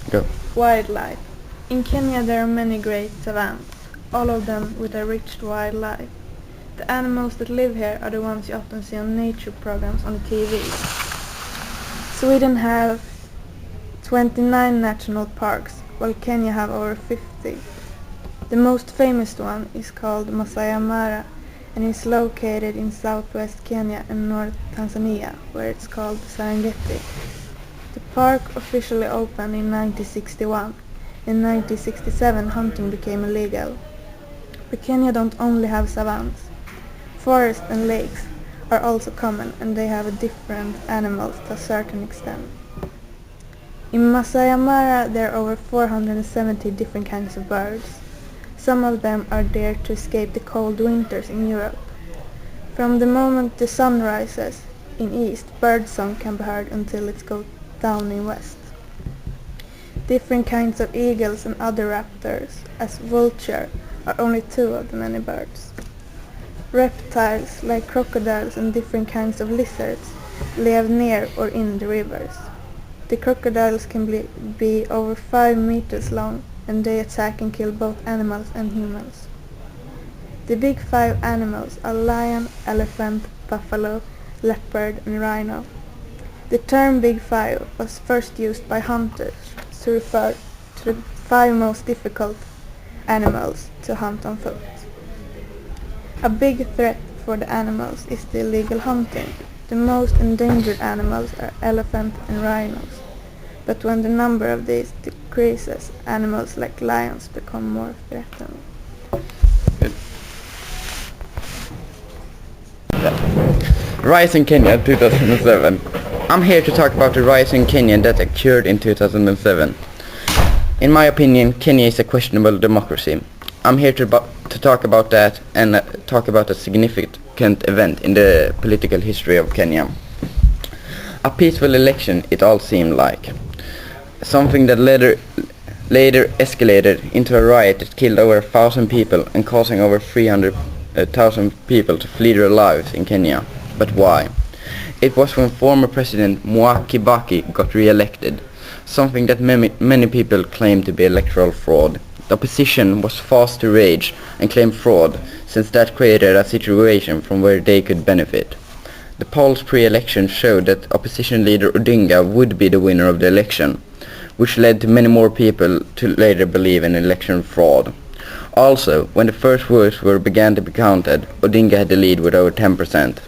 Go. Wildlife. In Kenya there are many great savannas, all of them with a rich wildlife. The animals that live here are the ones you often see on nature programs on TV. Sweden has 29 national parks, while Kenya have over 50. The most famous one is called Masai Mara and is located in southwest Kenya and north Tanzania, where it's called Serengeti. The park officially opened in 1961. In 1967 hunting became illegal. But Kenya don't only have savannas. Forests and lakes are also common, and they have different animals to a certain extent. In Masai Mara there are over 470 different kinds of birds. Some of them are there to escape the cold winters in Europe. From the moment the sun rises in east, birdsong can be heard until it goes down in west. Different kinds of eagles and other raptors, as vulture, are only two of the many birds. Reptiles like crocodiles and different kinds of lizards live near or in the rivers. The crocodiles can be over 5 meters long, and they attack and kill both animals and humans. The big five animals are lion, elephant, buffalo, leopard and rhino. The term Big Five was first used by hunters to refer to the 5 most difficult animals to hunt on foot. A big threat for the animals is the illegal hunting. The most endangered animals are elephant and rhinos, but when the number of these decreases, animals like lions become more threatened. Good. Rise in Kenya 2007. I'm here to talk about the rise in Kenya that occurred in 2007. In my opinion, Kenya is a questionable democracy. I'm here to talk about that and talk about a significant event in the political history of Kenya. A peaceful election, it all seemed like. Something that later escalated into a riot that killed over 1,000 people and causing over 300,000 people to flee their lives in Kenya. But why? It was when former President Mwai Kibaki got re-elected, something that many people claimed to be electoral fraud. The opposition was fast to rage and claim fraud, since that created a situation from where they could benefit. The polls pre-election showed that opposition leader Odinga would be the winner of the election, which led to many more people to later believe in election fraud. Also, when the first votes began to be counted, Odinga had the lead with over 10%.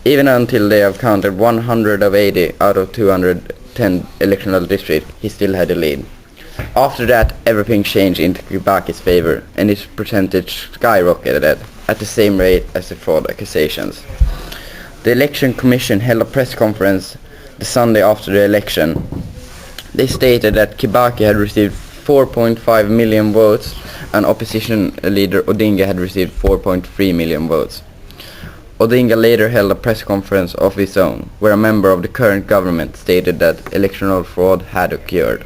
Even until they have counted 180 out of 210 electoral districts, he still had the lead. After that, everything changed into Kibaki's favor, and his percentage skyrocketed at the same rate as the fraud accusations. The Election Commission held a press conference the Sunday after the election. They stated that Kibaki had received 4.5 million votes and opposition leader Odinga had received 4.3 million votes. Odinga later held a press conference of his own, where a member of the current government stated that electoral fraud had occurred.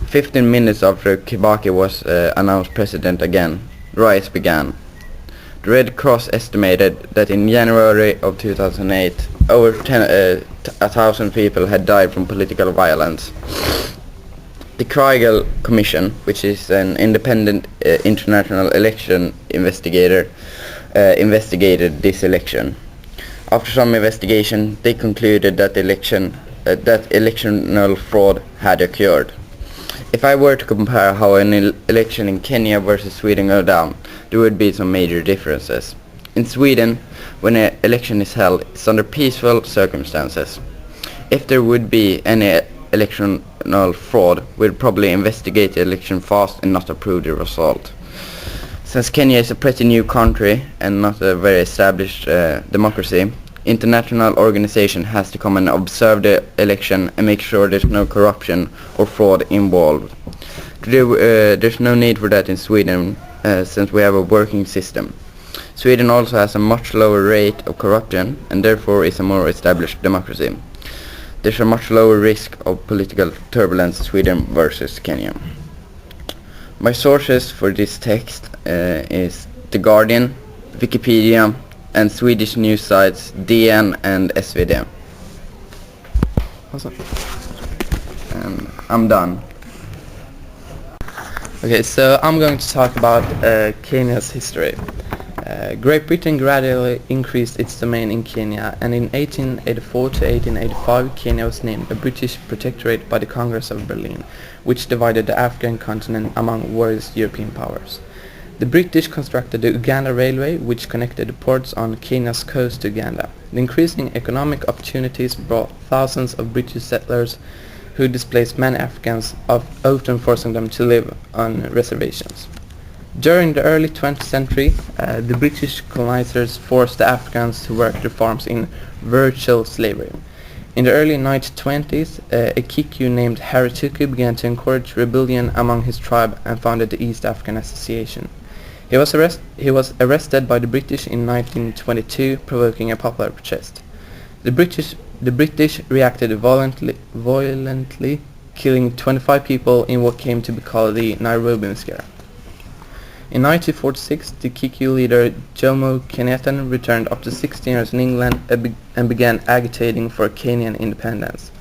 15 minutes after Kibaki was announced president again, riots began. The Red Cross estimated that in January of 2008, over 1,000 people had died from political violence. The Kriegel Commission, which is an independent international election investigator, investigated this election. After some investigation, they concluded that electoral fraud had occurred. If I were to compare how an election in Kenya versus Sweden go down, there would be some major differences. In Sweden, when an election is held, it's under peaceful circumstances. If there would be any electoral fraud, we'd probably investigate the election fast and not approve the result. Since Kenya is a pretty new country and not a very established democracy, international organization has to come and observe the election and make sure there's no corruption or fraud involved. There's no need for that in Sweden since we have a working system. Sweden also has a much lower rate of corruption and therefore is a more established democracy. There's a much lower risk of political turbulence in Sweden versus Kenya. My sources for this text is The Guardian, Wikipedia, and Swedish news sites DN and SvD. And I'm done. Okay, so I'm going to talk about Kenya's history. Great Britain gradually increased its domain in Kenya, and in 1884 to 1885 Kenya was named a British protectorate by the Congress of Berlin, which divided the African continent among various European powers. The British constructed the Uganda Railway, which connected the ports on Kenya's coast to Uganda. The increasing economic opportunities brought thousands of British settlers who displaced many Africans, often forcing them to live on reservations. During the early 20th century, the British colonizers forced the Africans to work their farms in virtual slavery. In the early 1920s, a Kiku named Harry Tuku began to encourage rebellion among his tribe and founded the East African Association. He was arrested by the British in 1922, provoking a popular protest. The British reacted violently, killing 25 people in what came to be called the Nairobi Scare. In 1946, the Kiku leader Jomo Kenyatta returned after 16 years in England and began agitating for Kenyan independence.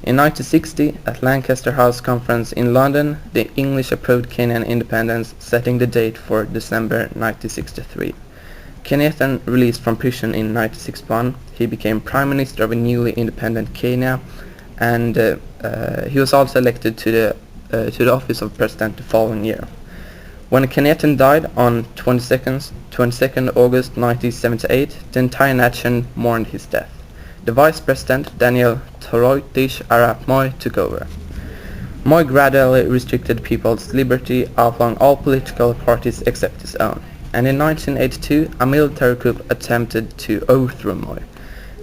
In 1960, at Lancaster House Conference in London, the English approved Kenyan independence, setting the date for December 1963. Kenyatta released from prison in 1961. He became Prime Minister of a newly independent Kenya, and he was also elected to the office of President the following year. When Kenyatta died on 22nd August 1978, the entire nation mourned his death. The Vice President, Daniel Toroitich Arap Moi, took over. Moi gradually restricted people's liberty, outlawing all political parties except his own. And in 1982, a military coup attempted to overthrow Moi.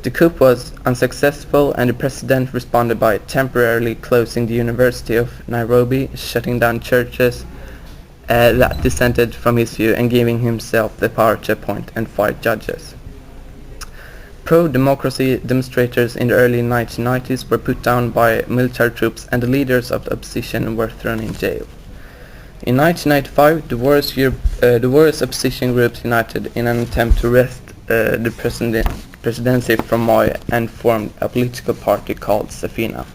The coup was unsuccessful, and the president responded by temporarily closing the University of Nairobi, shutting down churches that dissented from his view, and giving himself the power to appoint and fire judges. Pro-democracy demonstrators in the early 1990s were put down by military troops, and the leaders of the opposition were thrown in jail. In 1995, the various opposition groups united in an attempt to wrest the presidency from Moi and formed a political party called Safina.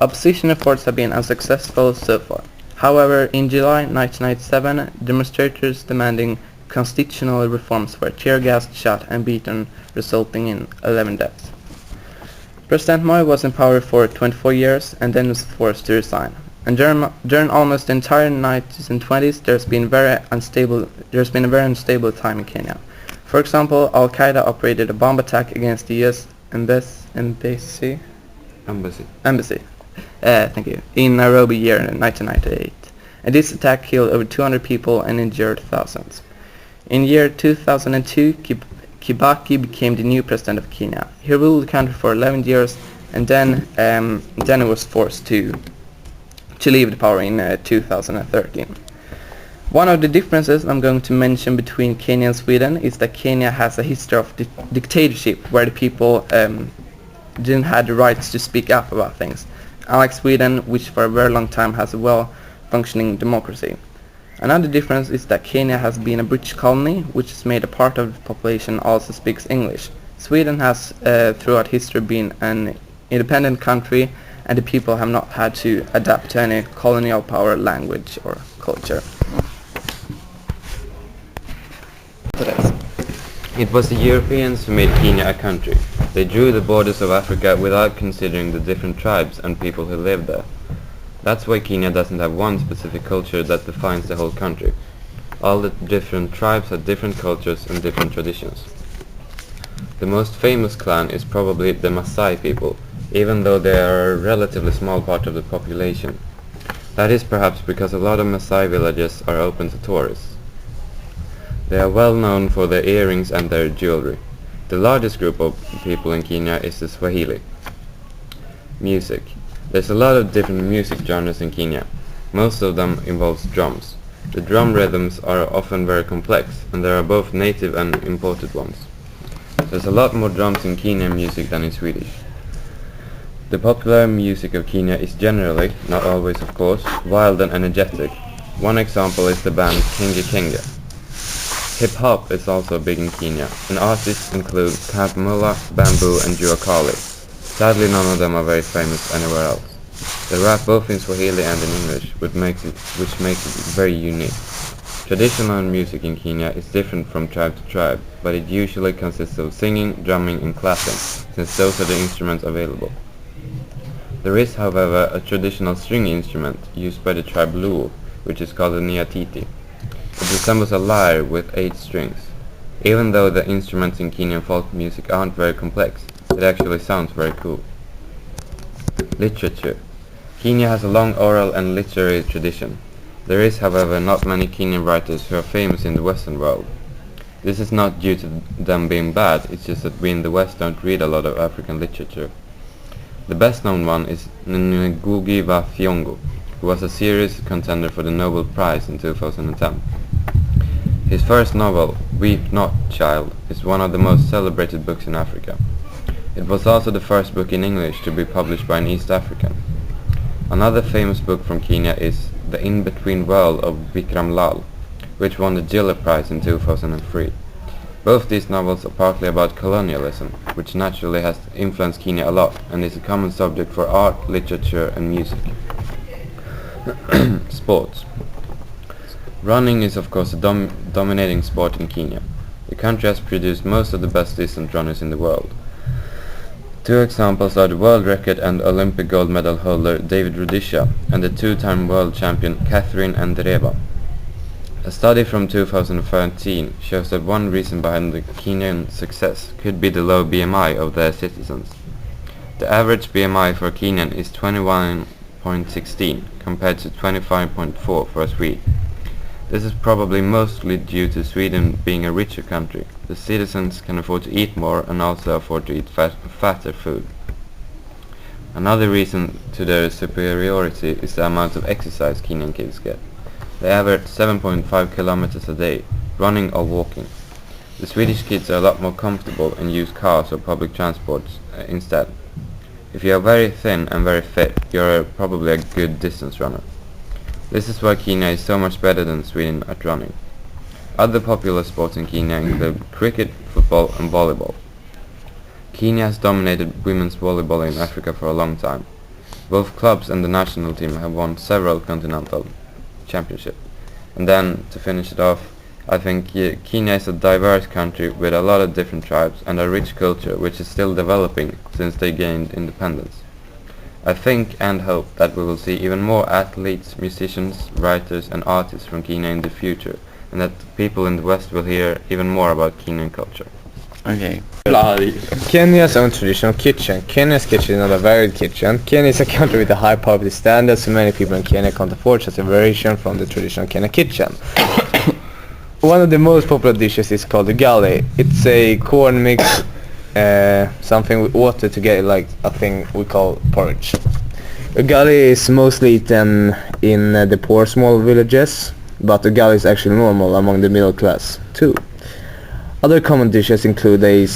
Opposition efforts have been unsuccessful so far. However, in July 1997, demonstrators demanding constitutional reforms were tear-gassed, shot and beaten, resulting in 11 deaths. President Moi was in power for 24 years and then was forced to resign. And during almost the entire 90s and 20s, there's been a very unstable time in Kenya. For example, Al-Qaeda operated a bomb attack against the U.S. embassy in Nairobi year in 1998. And this attack killed over 200 people and injured thousands. In year 2002, Kibaki became the new president of Kenya. He ruled the country for 11 years, and then he was forced to leave the power in 2013. One of the differences I'm going to mention between Kenya and Sweden is that Kenya has a history of dictatorship, where the people didn't have the rights to speak up about things, unlike Sweden, which for a very long time has a well-functioning democracy. Another difference is that Kenya has been a British colony, which has made a part of the population also speaks English. Sweden has throughout history been an independent country, and the people have not had to adapt to any colonial power, language or culture. It was the Europeans who made Kenya a country. They drew the borders of Africa without considering the different tribes and people who lived there. That's why Kenya doesn't have one specific culture that defines the whole country. All the different tribes have different cultures and different traditions. The most famous clan is probably the Maasai people, even though they are a relatively small part of the population. That is perhaps because a lot of Maasai villages are open to tourists. They are well known for their earrings and their jewelry. The largest group of people in Kenya is the Swahili. Music. There's a lot of different music genres in Kenya. Most of them involves drums. The drum rhythms are often very complex, and there are both native and imported ones. There's a lot more drums in Kenyan music than in Swedish. The popular music of Kenya is generally, not always of course, wild and energetic. One example is the band Kenge Kenge. Hip-hop is also big in Kenya, and artists include Camp Mulla, Bamboo and Jua Kali. Sadly, none of them are very famous anywhere else. They rap both in Swahili and in English, which makes it very unique. Traditional music in Kenya is different from tribe to tribe, but it usually consists of singing, drumming and clapping, since those are the instruments available. There is, however, a traditional string instrument used by the tribe Luo, which is called a nyatiti. It resembles a lyre with 8 strings. Even though the instruments in Kenyan folk music aren't very complex, it actually sounds very cool. Literature. Kenya has a long oral and literary tradition. There is, however, not many Kenyan writers who are famous in the Western world. This is not due to them being bad, it's just that we in the West don't read a lot of African literature. The best known one is Ngugi wa Thiong'o, who was a serious contender for the Nobel Prize in 2010. His first novel, Weep Not, Child, is one of the most celebrated books in Africa. It was also the first book in English to be published by an East African. Another famous book from Kenya is The In-Between World of Vikram Lal, which won the Giller Prize in 2003. Both these novels are partly about colonialism, which naturally has influenced Kenya a lot and is a common subject for art, literature and music. Sports. Running is of course a dominating sport in Kenya. The country has produced most of the best distance runners in the world. 2 examples are the world record and Olympic gold medal holder David Rudisha and the 2-time world champion Catherine Ndereba. A study from 2013 shows that one reason behind the Kenyan success could be the low BMI of their citizens. The average BMI for a Kenyan is 21.16 compared to 25.4 for a Swede. This is probably mostly due to Sweden being a richer country. The citizens can afford to eat more and also afford to eat fatter food. Another reason to their superiority is the amount of exercise Kenyan kids get. They average 7.5 kilometers a day, running or walking. The Swedish kids are a lot more comfortable and use cars or public transports instead. If you are very thin and very fit, you are probably a good distance runner. This is why Kenya is so much better than Sweden at running. Other popular sports in Kenya include cricket, football and volleyball. Kenya has dominated women's volleyball in Africa for a long time. Both clubs and the national team have won several continental championships. And then, to finish it off, I think Kenya is a diverse country with a lot of different tribes and a rich culture which is still developing since they gained independence. I think and hope that we will see even more athletes, musicians, writers and artists from Kenya in the future, and that people in the West will hear even more about Kenyan culture. Okay. Kenya's own traditional kitchen. Kenya's kitchen is not a varied kitchen. Kenya is a country with a high poverty standard, so many people in Kenya can't afford such a variation from the traditional Kenya kitchen. One of the most popular dishes is called ugali. It's a corn mix, something with water to get like a thing we call porridge. Ugali is mostly eaten in the poor small villages, but ugali is actually normal among the middle class too. Other common dishes include the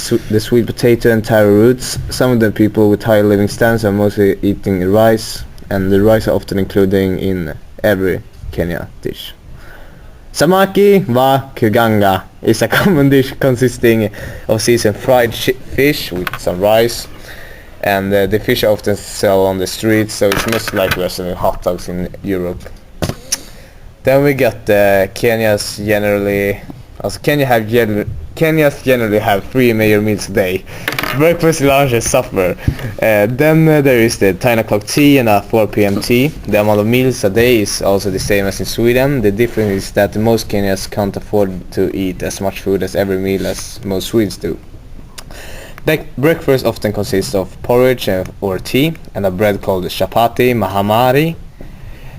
sweet potato and taro roots. Some of the people with higher living standards are mostly eating rice, and the rice are often included in every Kenya dish. Samaki wa kuganga is a common dish consisting of seasoned fried fish with some rice, and the fish are often sold on the streets, so it's much like we're selling hot dogs in Europe. Then we got Kenyans generally have 3 major meals a day: breakfast, lunch and supper. Then there is the 10 o'clock tea and a 4 p.m. tea. The amount of meals a day is also the same as in Sweden. The difference is that most Kenyans can't afford to eat as much food as every meal as most Swedes do. Breakfast often consists of porridge or tea and a bread called chapati, mahamri,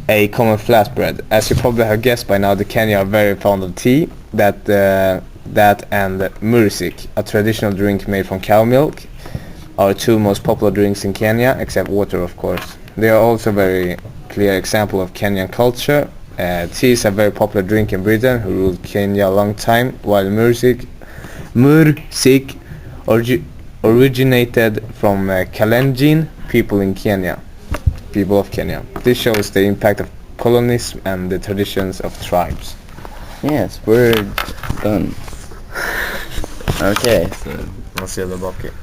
a common flatbread. As you probably have guessed by now, the Kenyans are very fond of tea. That and mursik, a traditional drink made from cow milk, are 2 most popular drinks in Kenya, except water of course. They are also a very clear example of Kenyan culture. Tea is a very popular drink in Britain, who ruled Kenya a long time, while mursik originated from Kalenjin people of Kenya. This shows the impact of colonialism and the traditions of tribes. Yes, we're done. Okay. Man ser där bak.